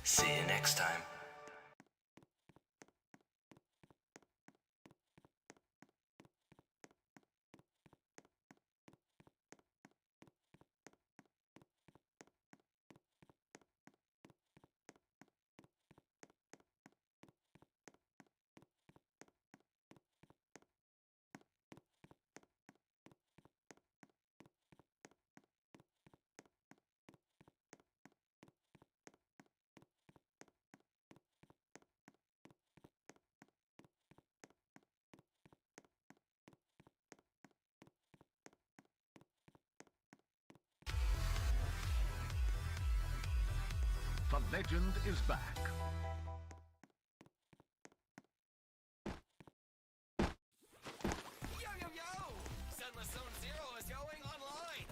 See you next time. The legend is back. Yo, yo, yo! Sunless Zone Zero is going online!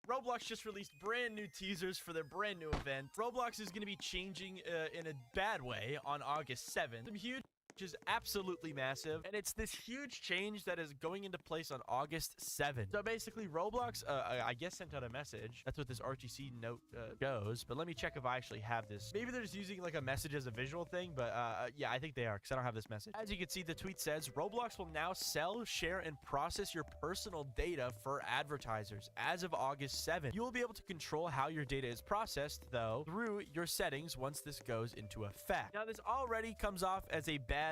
Roblox just released brand new teasers for their brand new event. Roblox is going to be changing in a bad way on August 7th. Some huge, which is absolutely massive, and it's this huge change that is going into place on August 7th. So basically, Roblox, I guess, sent out a message. That's what this RTC note goes, but let me check if I actually have this. Maybe they're just using like a message as a visual thing, but yeah, I think they are, because I don't have this message. As you can see, the tweet says, Roblox will now sell, share, and process your personal data for advertisers. As of August 7th, you will be able to control how your data is processed, though, through your settings once this goes into effect. Now, this already comes off as a bad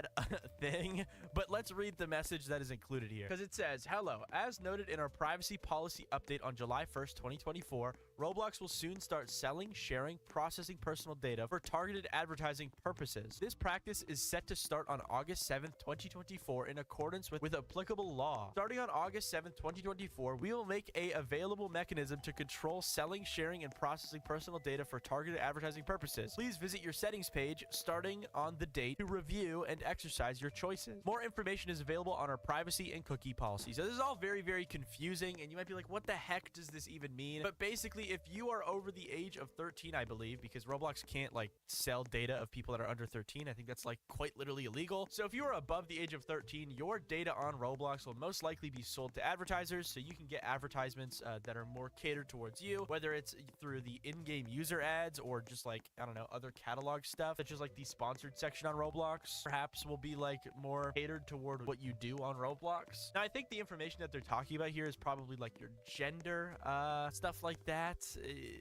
thing, but let's read the message that is included here, because it says, hello, as noted in our privacy policy update on July 1st, 2024, Roblox will soon start selling, sharing, processing personal data for targeted advertising purposes. This practice is set to start on August 7th, 2024 in accordance with applicable law. Starting on August 7th, 2024, we will make a available mechanism to control selling, sharing, and processing personal data for targeted advertising purposes. Please visit your settings page starting on the date to review and exercise your choices. More information is available on our privacy and cookie policy. So this is all very, very confusing, and you might be like, what the heck does this even mean? But basically, if you are over the age of 13, I believe, because Roblox can't like sell data of people that are under 13. I think that's like quite literally illegal. So if you are above the age of 13, your data on Roblox will most likely be sold to advertisers, so you can get advertisements that are more catered towards you, whether it's through the in-game user ads or just like, I don't know, other catalog stuff, such as like the sponsored section on Roblox. Perhaps will be like more catered toward what you do on Roblox. Now, I think the information that they're talking about here is probably like your gender, stuff like that.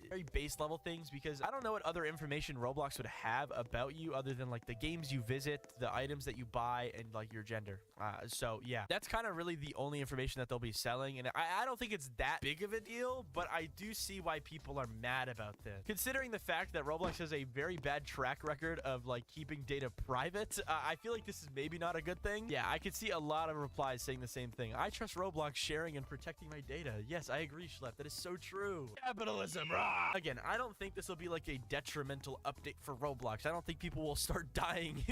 Very base level things, because I don't know what other information Roblox would have about you other than like the games you visit, the items that you buy, and like your gender. So yeah, that's kind of really the only information that they'll be selling. And I don't think it's that big of a deal, but I do see why people are mad about this. Considering the fact that Roblox has a very bad track record of like keeping data private, I feel like this is maybe not a good thing. Yeah, I could see a lot of replies saying the same thing. I trust Roblox sharing and protecting my data. Yes, I agree, Schlepp. That is so true. Capitalism, rah! Again, I don't think this will be like a detrimental update for Roblox. I don't think people will start dying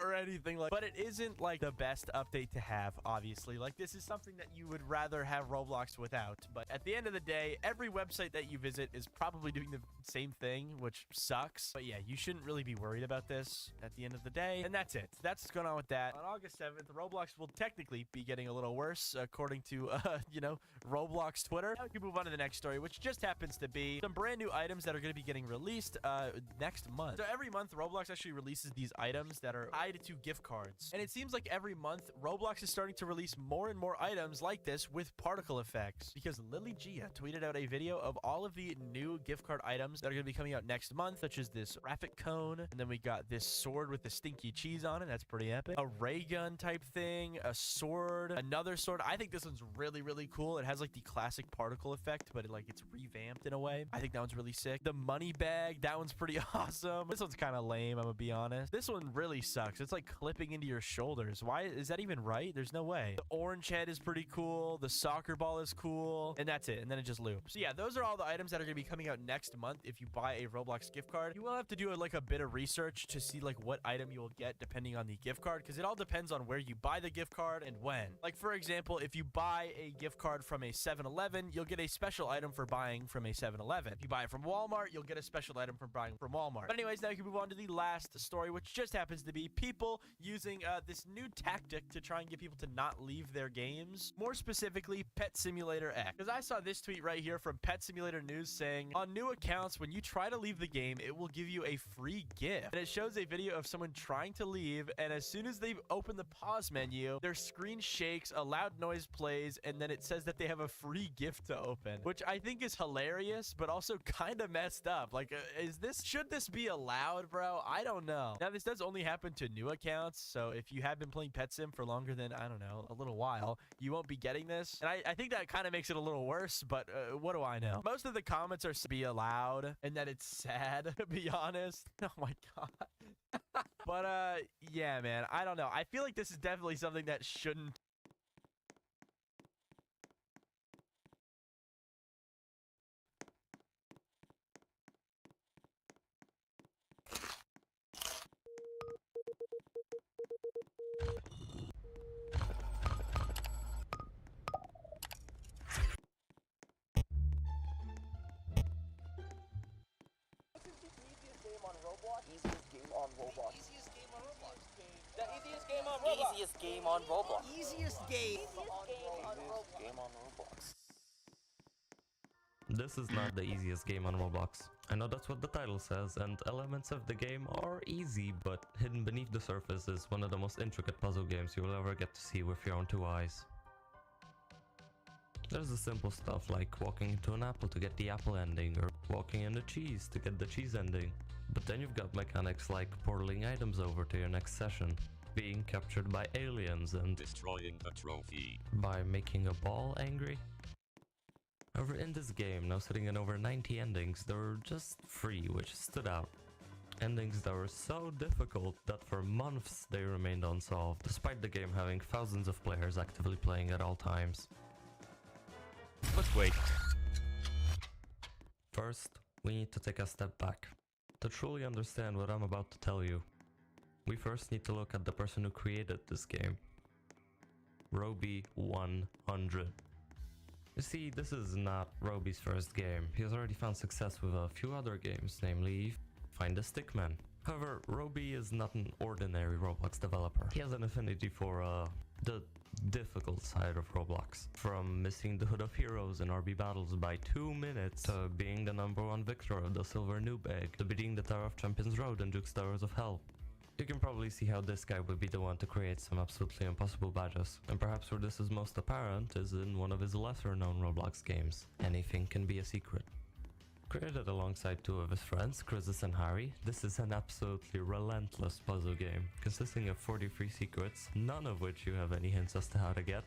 or anything like, but it isn't like the best update to have, obviously. Like, this is something that you would rather have Roblox without. But at the end of the day, every website that you visit is probably doing the same thing, which sucks. But yeah, you shouldn't really be worried about this at the end of the day. And that's it. That's what's going on with that. On August 7th, Roblox will technically be getting a little worse, according to, you know, Roblox Twitter. Now we can move on to the next story, which just happens to be some brand new items that are going to be getting released next month. So every month, Roblox actually releases these items that are tied to gift cards. And it seems like every month, Roblox is starting to release more and more items like this with particle effects. Because Lily Gia tweeted out a video of all of the new gift card items that are going to be coming out next month, such as this graphic cone. And then we got this sword with the stinky cheese on it. That's pretty epic. A ray gun type thing, a sword, another sword. I think this one's really, really cool. It has like the classic particle effect, but it's revamped in a way. I think that one's really sick. The money bag, that one's pretty awesome. This one's kind of lame, I'm gonna be honest. This one really sucks. It's like clipping into your shoulders. Why is that even right? There's no way. The orange head is pretty cool. The soccer ball is cool. And that's it. And then it just loops. So yeah, those are all the items that are gonna be coming out next month. If you buy a Roblox gift card, you will have to do like a bit of research to see like what item you will get depending on the gift card, because it all depends on where you buy the gift card and when. Like, for example, if you buy a gift card from a 7-Eleven, you'll get a special item for buying buying from a 7-Eleven. If you buy it from Walmart, you'll get a special item from buying from Walmart. But anyways, now you can move on to the last story, which just happens to be people using this new tactic to try and get people to not leave their games. More specifically, Pet Simulator X. Because I saw this tweet right here from Pet Simulator News saying, on new accounts, when you try to leave the game, it will give you a free gift. And it shows a video of someone trying to leave, and as soon as they open the pause menu, their screen shakes, a loud noise plays, and then it says that they have a free gift to open, which I think is hilarious, but also kind of messed up. Like, should this be allowed, bro? I don't know. Now, this does only happen to new accounts, so if you have been playing Pet Sim for longer than, I don't know, a little while, you won't be getting this. And I think that kind of makes it a little worse, but what do I know? Most of the comments are to be allowed, and that it's sad, to be honest. Oh my god. But, yeah, man, I don't know. I feel like this is definitely something that shouldn't. Easiest game on Roblox. Easiest game on Roblox. The easiest game on Roblox. Easiest game on Roblox. Easiest game. Game on Roblox. This is not the easiest game on Roblox. I know that's what the title says, and elements of the game are easy, but hidden beneath the surface is one of the most intricate puzzle games you will ever get to see with your own two eyes. There's the simple stuff like walking into an apple to get the apple ending, or walking into cheese to get the cheese ending. But then you've got mechanics like portaling items over to your next session, being captured by aliens, and destroying a trophy, by making a ball angry. However, in this game, now sitting in over 90 endings, there were just 3 which stood out. Endings that were so difficult that for months they remained unsolved, despite the game having thousands of players actively playing at all times. Let's wait. First, we need to take a step back. To truly understand what I'm about to tell you, we first need to look at the person who created this game. Roby100. You see, this is not Roby's first game. He has already found success with a few other games, namely Find a Stickman. However, Roby is not an ordinary Roblox developer. He has an affinity for the difficult side of Roblox. From missing the Hood of Heroes in RB battles by 2 minutes, to being the #1 victor of the Silver Noob Egg, to beating the Tower of Champions Road and Duke's Towers of Hell. You can probably see how this guy would be the one to create some absolutely impossible badges. And perhaps where this is most apparent is in one of his lesser known Roblox games, Anything Can Be a Secret. Created alongside 2 of his friends, Chris and Harry, this is an absolutely relentless puzzle game, consisting of 43 secrets, none of which you have any hints as to how to get.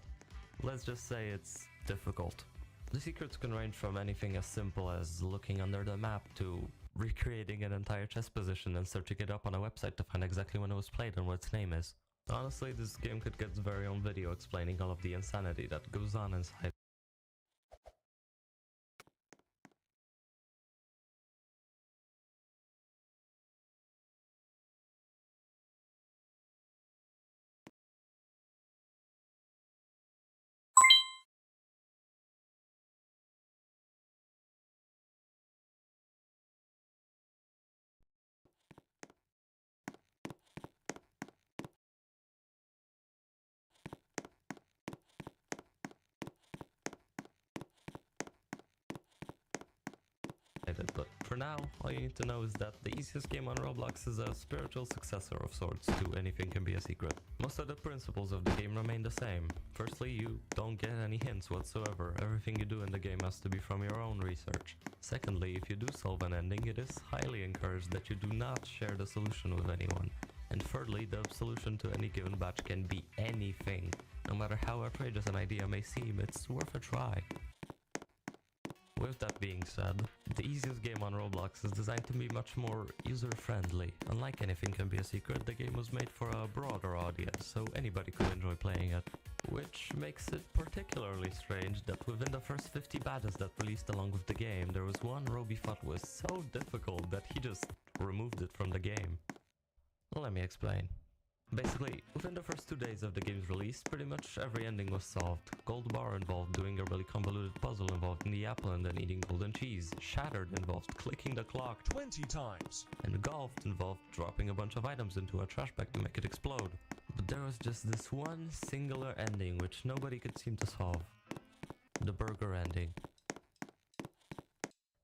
Let's just say it's difficult. The secrets can range from anything as simple as looking under the map to recreating an entire chess position and searching it up on a website to find exactly when it was played and what its name is. Honestly, this game could get its very own video explaining all of the insanity that goes on inside. But for now, all you need to know is that the easiest game on Roblox is a spiritual successor of sorts to Anything Can Be a Secret. Most of the principles of the game remain the same. Firstly, you don't get any hints whatsoever. Everything you do in the game has to be from your own research. Secondly, if you do solve an ending, it is highly encouraged that you do not share the solution with anyone. And thirdly, the solution to any given batch can be anything. No matter how outrageous an idea may seem, it's worth a try. With that being said, the easiest game on Roblox is designed to be much more user-friendly. Unlike Anything Can Be a Secret, the game was made for a broader audience, so anybody could enjoy playing it. Which makes it particularly strange that within the first 50 badges that released along with the game, there was one Roby thought was so difficult that he just removed it from the game. Let me explain. Basically, within the first 2 days of the game's release, pretty much every ending was solved. Gold bar involved doing a really convoluted puzzle involving the apple and then eating golden cheese. Shattered involved clicking the clock 20 times. and golfed involved dropping a bunch of items into a trash bag to make it explode. But there was just this one singular ending which nobody could seem to solve. The burger ending.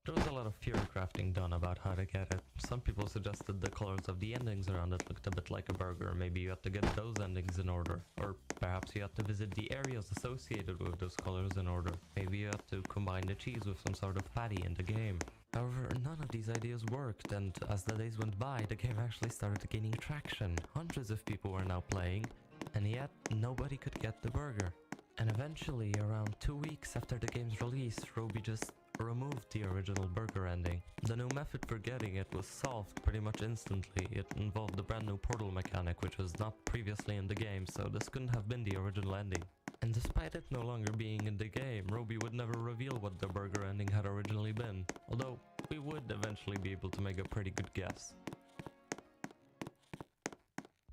There was a lot of theory crafting done about how to get it. Some people suggested the colors of the endings around it looked a bit like a burger. Maybe you had to get those endings in order. Or perhaps you had to visit the areas associated with those colors in order. Maybe you had to combine the cheese with some sort of patty in the game. However, none of these ideas worked, and as the days went by, the game actually started gaining traction. Hundreds of people were now playing, and yet nobody could get the burger. And eventually, around 2 weeks after the game's release, Roby just removed the original burger ending. The new method for getting it was solved pretty much instantly. It involved the brand new portal mechanic, which was not previously in the game, so this couldn't have been the original ending. And despite it no longer being in the game, Roby would never reveal what the burger ending had originally been, although we would eventually be able to make a pretty good guess.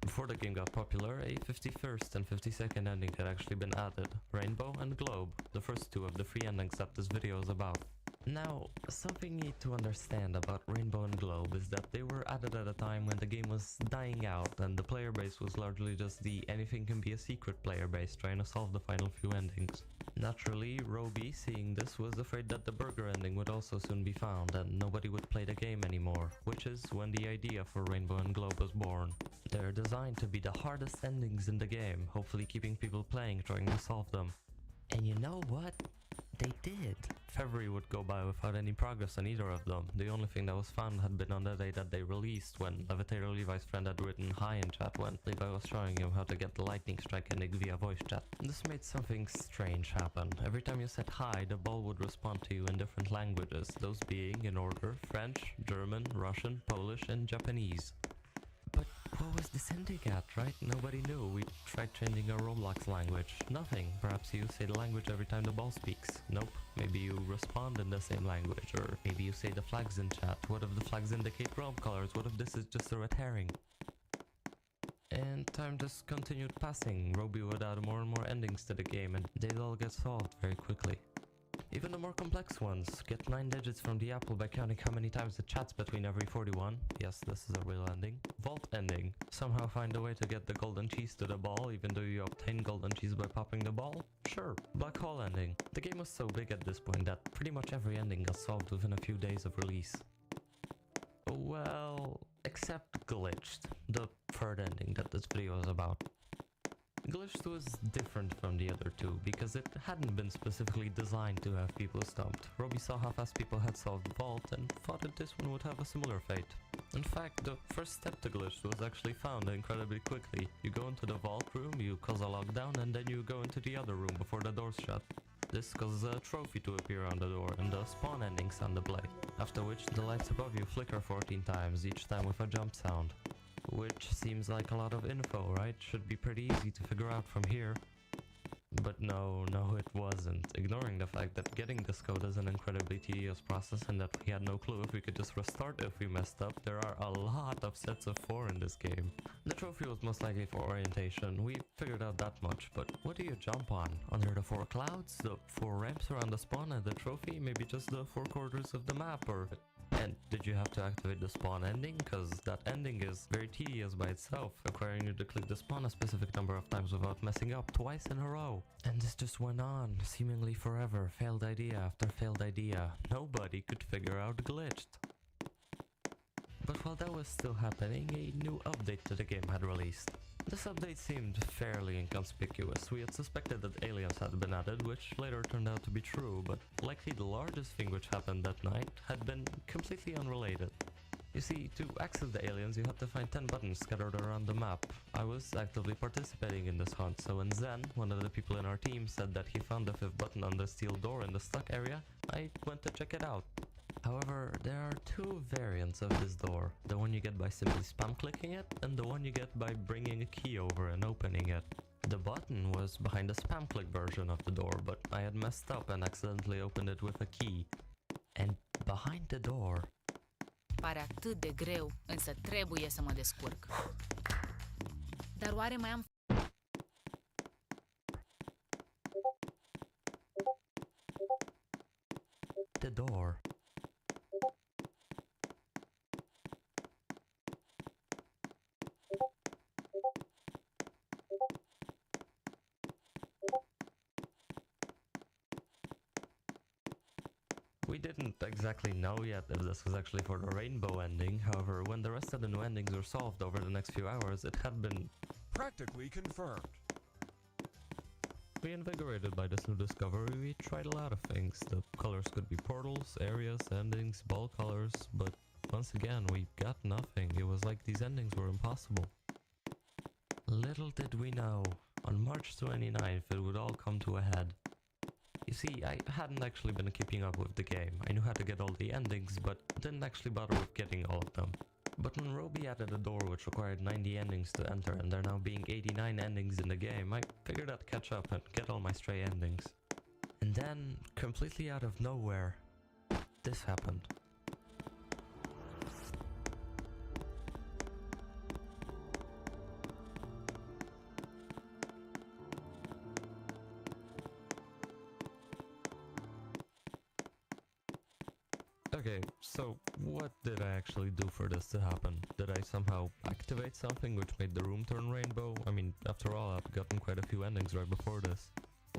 Before the game got popular, a 51st and 52nd ending had actually been added, Rainbow and Globe, the first two of the 3 endings that this video is about. Now, something you need to understand about Rainbow and Globe is that they were added at a time when the game was dying out and the player base was largely just the anything can be a secret player base trying to solve the final few endings. Naturally, Roby, seeing this, was afraid that the burger ending would also soon be found and nobody would play the game anymore, which is when the idea for Rainbow and Globe was born. They're designed to be the hardest endings in the game, hopefully keeping people playing trying to solve them. And you know what? They did. February would go by without any progress on either of them. The only thing that was found had been on the day that they released, when Levitator Levi's friend had written hi in chat when Levi was showing him how to get the lightning strike ending via voice chat. This made something strange happen. Every time you said hi, the ball would respond to you in different languages, those being, in order, French, German, Russian, Polish, and Japanese. But what was this ending at, right? Nobody knew. We tried changing our Roblox language. Nothing. Perhaps you say the language every time the ball speaks. Nope. Maybe you respond in the same language, or maybe you say the flags in chat. What if the flags indicate realm colors? What if this is just a red herring? And time just continued passing. Roby would add more and more endings to the game, and they'd all get solved very quickly. Even the more complex ones. Get 9 digits from the apple by counting how many times it chats between every 41. Yes, this is a real ending. Vault ending. Somehow find a way to get the golden cheese to the ball even though you obtain golden cheese by popping the ball? Sure. Black hole ending. The game was so big at this point that pretty much every ending got solved within a few days of release. Well, except Glitched, the third ending that this video is about. Glitched was different from the other two because it hadn't been specifically designed to have people stumped. Roby saw how fast people had solved Vault and thought that this one would have a similar fate. In fact, the first step to Glitched was actually found incredibly quickly. You go into the Vault room, you cause a lockdown, and then you go into the other room before the doors shut. This causes a trophy to appear on the door and the spawn ending sound to play, after which the lights above you flicker 14 times, each time with a jump sound. Which seems like a lot of info, right? Should be pretty easy to figure out from here. But no, it wasn't. Ignoring the fact that getting this code is an incredibly tedious process and that we had no clue if we could just restart if we messed up, there are a lot of sets of 4 in this game. The trophy was most likely for orientation, we figured out that much, but what do you jump on? Under the 4 clouds? The 4 ramps around the spawn and the trophy? Maybe just the 4 quarters of the map, or... And did you have to activate the spawn ending? Cause that ending is very tedious by itself, requiring you to click the spawn a specific number of times without messing up twice in a row. And this just went on, seemingly forever, failed idea after failed idea. Nobody could figure out Glitched. But while that was still happening, a new update to the game had released. This update seemed fairly inconspicuous. We had suspected that aliens had been added, which later turned out to be true, but likely the largest thing which happened that night had been completely unrelated. You see, to access the aliens you had to find 10 buttons scattered around the map. I was actively participating in this hunt, so when Zen, one of the people in our team, said that he found the 5th button on the steel door in the stuck area, I went to check it out. However, there are 2 variants of this door, the one you get by simply spam clicking it, and the one you get by bringing a key over and opening it. The button was behind the spam click version of the door, but I had messed up and accidentally opened it with a key. And behind the door... Pare atât de greu, însă trebuie să mă descurc. Dar oare mai am The door. We didn't exactly know yet if this was actually for the rainbow ending, however, when the rest of the new endings were solved over the next few hours, it had been Practically confirmed. reinvigorated by this new discovery. We tried a lot of things. The colors could be portals, areas, endings, ball colors, but once again, we got nothing. It was like these endings were impossible. Little did we know, on March 29th it would all come to a head. You see, I hadn't actually been keeping up with the game. I knew how to get all the endings, but didn't actually bother with getting all of them. But when Roby added a door which required 90 endings to enter, and there now being 89 endings in the game, I figured I'd catch up and get all my stray endings. And then, completely out of nowhere, this happened. Okay, so what did I actually do for this to happen? Did I somehow activate something which made the room turn rainbow? I mean, after all, I've gotten quite a few endings right before this.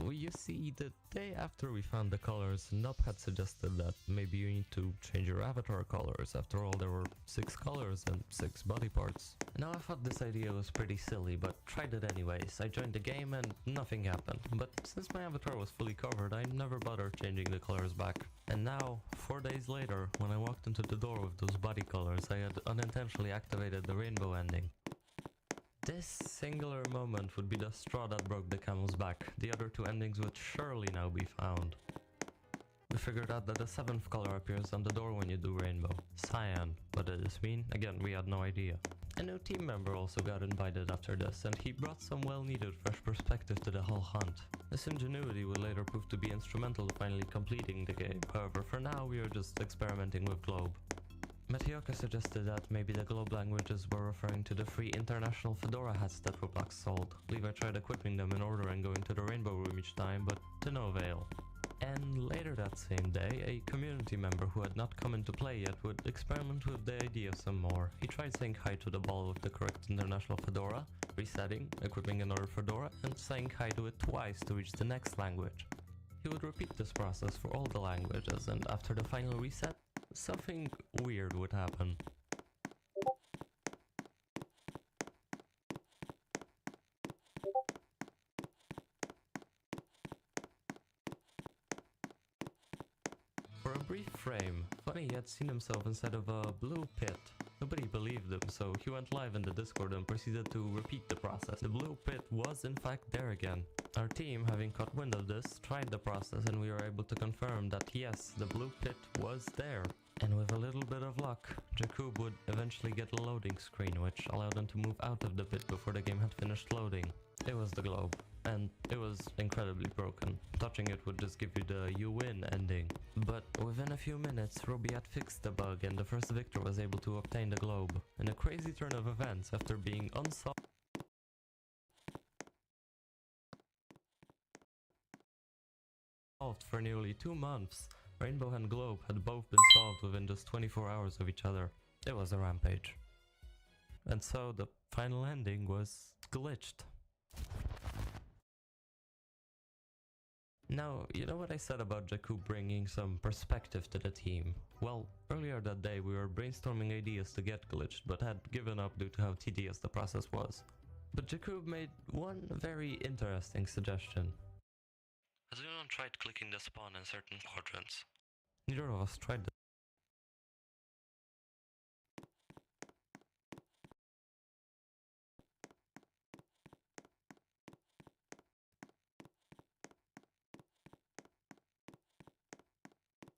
Well, you see, the day after we found the colors, Nup had suggested that maybe you need to change your avatar colors. After all, there were 6 colors and 6 body parts. Now, I thought this idea was pretty silly, but tried it anyways. I joined the game and nothing happened. But since my avatar was fully covered, I never bothered changing the colors back. And now, 4 days later, when I walked into the door with those body colors, I had unintentionally activated the rainbow ending. This singular moment would be the straw that broke the camel's back. The other 2 endings would surely now be found. We figured out that the 7th color appears on the door when you do rainbow. Cyan. What did this mean? Again, we had no idea. A new team member also got invited after this, and he brought some well-needed fresh perspective to the whole hunt. This ingenuity would later prove to be instrumental to finally completing the game. However, for now we are just experimenting with Globe. Matioka suggested that maybe the globe languages were referring to the free international fedora hats that Roblox sold. Levi tried equipping them in order and going to the rainbow room each time, but to no avail. And later that same day, a community member who had not come into play yet would experiment with the idea some more. He tried saying hi to the ball with the correct international fedora, resetting, equipping another fedora, and saying hi to it twice to reach the next language. He would repeat this process for all the languages, and after the final reset, something weird would happen. For a brief frame, Funny had seen himself inside of a blue pit. Nobody believed him, so he went live in the Discord and proceeded to repeat the process. The blue pit was in fact there again. Our team, having caught wind of this, tried the process and we were able to confirm that yes, the blue pit was there. And with a little bit of luck, Jakub would eventually get a loading screen which allowed him to move out of the pit before the game had finished loading. It was the globe, and it was incredibly broken. Touching it would just give you the "you win" ending. But within a few minutes, Roby had fixed the bug and the first victor was able to obtain the globe. In a crazy turn of events, after being unsolved for nearly 2 months, Rainbow and Globe had both been solved within just 24 hours of each other. It was a rampage. And so the final ending was glitched. Now, you know what I said about Jakub bringing some perspective to the team? Well, earlier that day we were brainstorming ideas to get glitched, but had given up due to how tedious the process was. But Jakub made one very interesting suggestion. Has anyone tried clicking the spawn in certain quadrants? Neither of us tried